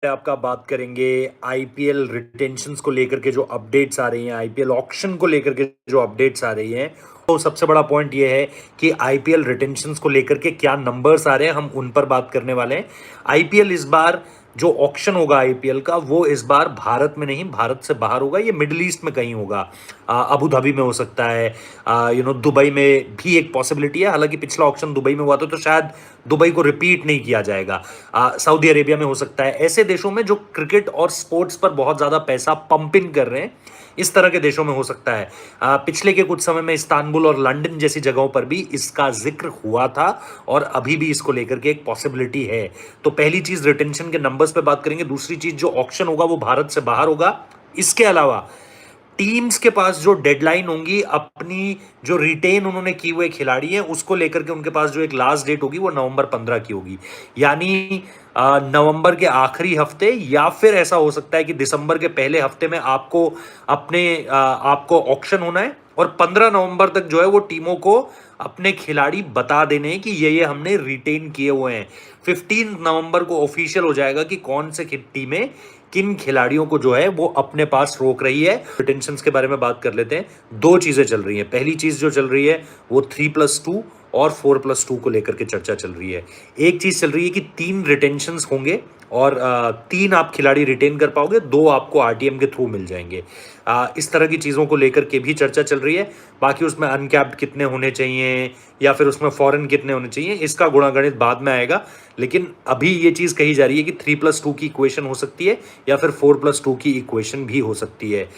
आपका बात करेंगे आईपीएल रिटेंशंस को लेकर के जो अपडेट्स आ रही हैं, आईपीएल ऑक्शन को लेकर के जो अपडेट्स आ रही हैं। तो सबसे बड़ा पॉइंट ये है कि आईपीएल रिटेंशंस को लेकर के क्या नंबर्स आ रहे हैं, हम उन पर बात करने वाले हैं। आईपीएल इस बार जो ऑक्शन होगा आईपीएल का, वो इस बार भारत में नहीं, भारत से बाहर होगा। ये मिडिल ईस्ट में कहीं होगा, अबू धाबी में हो सकता है, दुबई में भी एक पॉसिबिलिटी है। हालांकि पिछला ऑक्शन दुबई में हुआ था, तो शायद दुबई को रिपीट नहीं किया जाएगा। सऊदी अरेबिया में हो सकता है। ऐसे देशों में जो क्रिकेट और स्पोर्ट्स पर बहुत ज्यादा पैसा पंप इन कर रहे हैं, इस तरह के देशों में हो सकता है। पिछले के कुछ समय में इस्तांबुल और लंदन जैसी जगहों पर भी इसका जिक्र हुआ था और अभी भी इसको लेकर के एक पॉसिबिलिटी है। तो पहली चीज रिटेंशन के नंबर्स पे बात करेंगे। दूसरी चीज, जो ऑक्शन होगा वो भारत से बाहर होगा। इसके अलावा टीम्स के पास जो डेडलाइन होंगी, अपनी जो रिटेन उन्होंने की हुए खिलाड़ी हैं उसको लेकर के उनके पास जो एक लास्ट डेट होगी वो नवंबर 15 की होगी। यानी नवंबर के आखिरी हफ्ते, या फिर ऐसा हो सकता है कि दिसंबर के पहले हफ्ते में आपको ऑक्शन होना है और 15 नवंबर तक जो है वो टीमों को अपने खिलाड़ी बता देने हैं कि ये हमने रिटेन किए हुए हैं। 15 नवंबर को ऑफिशियल हो जाएगा कि कौन से टीमें किन खिलाड़ियों को जो है वो अपने पास रोक रही है। रिटेंशंस के बारे में बात कर लेते हैं। दो चीजें चल रही हैं। पहली चीज जो चल रही है वो 3+2 और 4+2 को लेकर के चर्चा चल रही है। एक चीज चल रही है कि 3 रिटेंशंस होंगे और 3 आप खिलाड़ी रिटेन कर पाओगे, 2 आपको आरटीएम के थ्रू मिल जाएंगे। इस तरह की चीज़ों को लेकर के भी चर्चा चल रही है। बाकी उसमें अनकैप्ड कितने होने चाहिए या फिर उसमें फॉरेन कितने होने चाहिए, इसका गुणागणित बाद में आएगा। लेकिन अभी ये चीज़ कही जा रही है कि 3+2 की इक्वेशन हो सकती है या फिर 4+2 की इक्वेशन भी हो सकती है।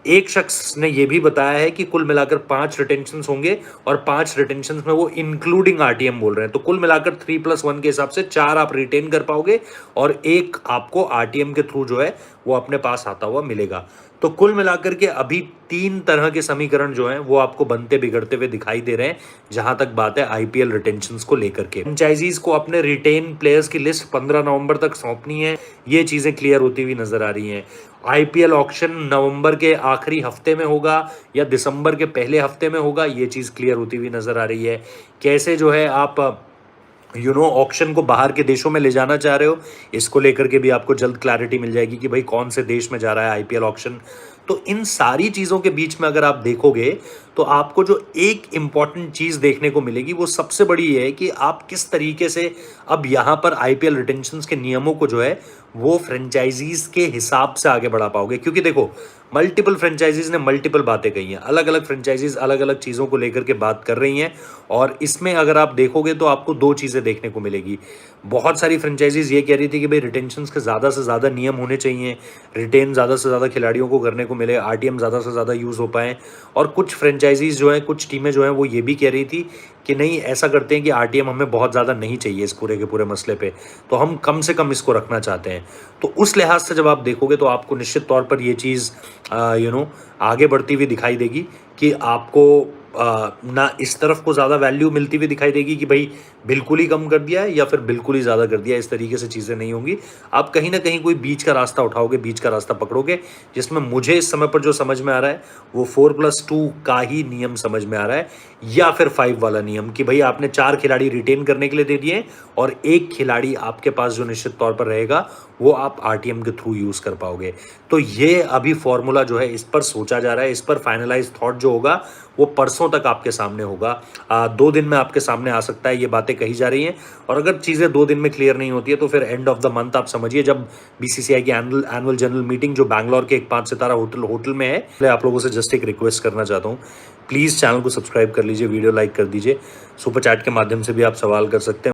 एक शख्स ने यह भी बताया है कि कुल मिलाकर 5 रिटेंशंस होंगे और 5 रिटेंशंस में वो इंक्लूडिंग आरटीएम बोल रहे हैं। तो कुल मिलाकर 3+1 के हिसाब से 4 आप रिटेन कर पाओगे और 1 आपको आरटीएम के थ्रू जो है वो अपने पास आता हुआ मिलेगा। तो कुल मिलाकर के अभी 3 तरह के समीकरण जो हैं वो आपको बनते बिगड़ते हुए दिखाई दे रहे हैं, जहां तक बात है आईपीएल रिटेंशंस को लेकर के। फ्रेंचाइजीज को अपने रिटेन प्लेयर्स की लिस्ट 15 नवंबर तक सौंपनी है। ये चीजें क्लियर होती हुई नजर आ रही हैं। आईपीएल ऑक्शन नवंबर के आखिरी हफ्ते में होगा या दिसंबर के पहले हफ्ते में होगा, ये चीज क्लियर होती हुई नजर आ रही है। कैसे जो है आप ऑक्शन को बाहर के देशों में ले जाना चाह रहे हो, इसको लेकर के भी आपको जल्द क्लैरिटी मिल जाएगी कि भाई कौन से देश में जा रहा है आईपीएल ऑक्शन। तो इन सारी चीज़ों के बीच में अगर आप देखोगे तो आपको जो एक इम्पॉर्टेंट चीज़ देखने को मिलेगी वो सबसे बड़ी ये है कि आप किस तरीके से अब यहाँ पर आईपीएल रिटेंशंस के नियमों को जो है वो फ्रेंचाइजीज के हिसाब से आगे बढ़ा पाओगे। क्योंकि देखो, मल्टीपल फ्रेंचाइजीज ने मल्टीपल बातें कही हैं, अलग अलग फ्रेंचाइजीज अलग अलग चीज़ों को लेकर के बात कर रही हैं। और इसमें अगर आप देखोगे तो आपको 2 चीज़ें देखने को मिलेगी। बहुत सारी फ्रेंचाइजीज ये कह रही थी कि भाई रिटेंशंस के ज़्यादा से ज़्यादा नियम होने चाहिए, रिटेन ज़्यादा से ज़्यादा खिलाड़ियों को करने को मिले, आरटीएम ज़्यादा से ज़्यादा यूज़ हो पाए। और कुछ फ्रेंचाइजीज जो हैं, कुछ टीमें जो हैं वो ये भी कह रही थी कि नहीं, ऐसा करते हैं कि आरटीएम हमें बहुत ज़्यादा नहीं चाहिए इस पूरे के पूरे मसले पे, तो हम कम से कम इसको रखना चाहते हैं। तो उस लिहाज से जब आप देखोगे तो आपको निश्चित तौर पर ये चीज़ आगे बढ़ती हुई दिखाई देगी कि आपको ना इस तरफ को ज़्यादा वैल्यू मिलती हुई दिखाई देगी कि भाई बिल्कुल ही कम कर दिया है या फिर बिल्कुल ही ज़्यादा कर दिया। इस तरीके से चीज़ें नहीं होंगी। आप कहीं ना कहीं कोई बीच का रास्ता उठाओगे, बीच का रास्ता पकड़ोगे, जिसमें मुझे इस समय पर जो समझ में आ रहा है वो 4+2 का ही नियम समझ में आ रहा है, या फिर 5 वाला नियम कि भाई आपने 4 खिलाड़ी रिटेन करने के लिए दे दिए और 1 खिलाड़ी आपके पास जो निश्चित तौर पर रहेगा वो आप आरटीएम के थ्रू यूज़ कर पाओगे। तो ये अभी फॉर्मूला जो है, इस पर सोचा जा रहा है। इस पर फाइनलाइज थॉट जो होगा वो परसों तक आपके सामने होगा। 2 दिन में आपके सामने आ सकता है, ये बातें कही जा रही हैं। और अगर चीज़ें 2 दिन में क्लियर नहीं होती है तो फिर एंड ऑफ द मंथ आप समझिए, जब बीसीसीआई की एनुअल जनरल मीटिंग जो बैंगलोर के एक 5 सितारा होटल में है। मैं आप लोगों से जस्ट एक रिक्वेस्ट करना चाहता हूँ, प्लीज़ चैनल को सब्सक्राइब कर लीजिए, वीडियो लाइक कर दीजिए। सुपर चैट के माध्यम से भी आप सवाल कर सकते हैं।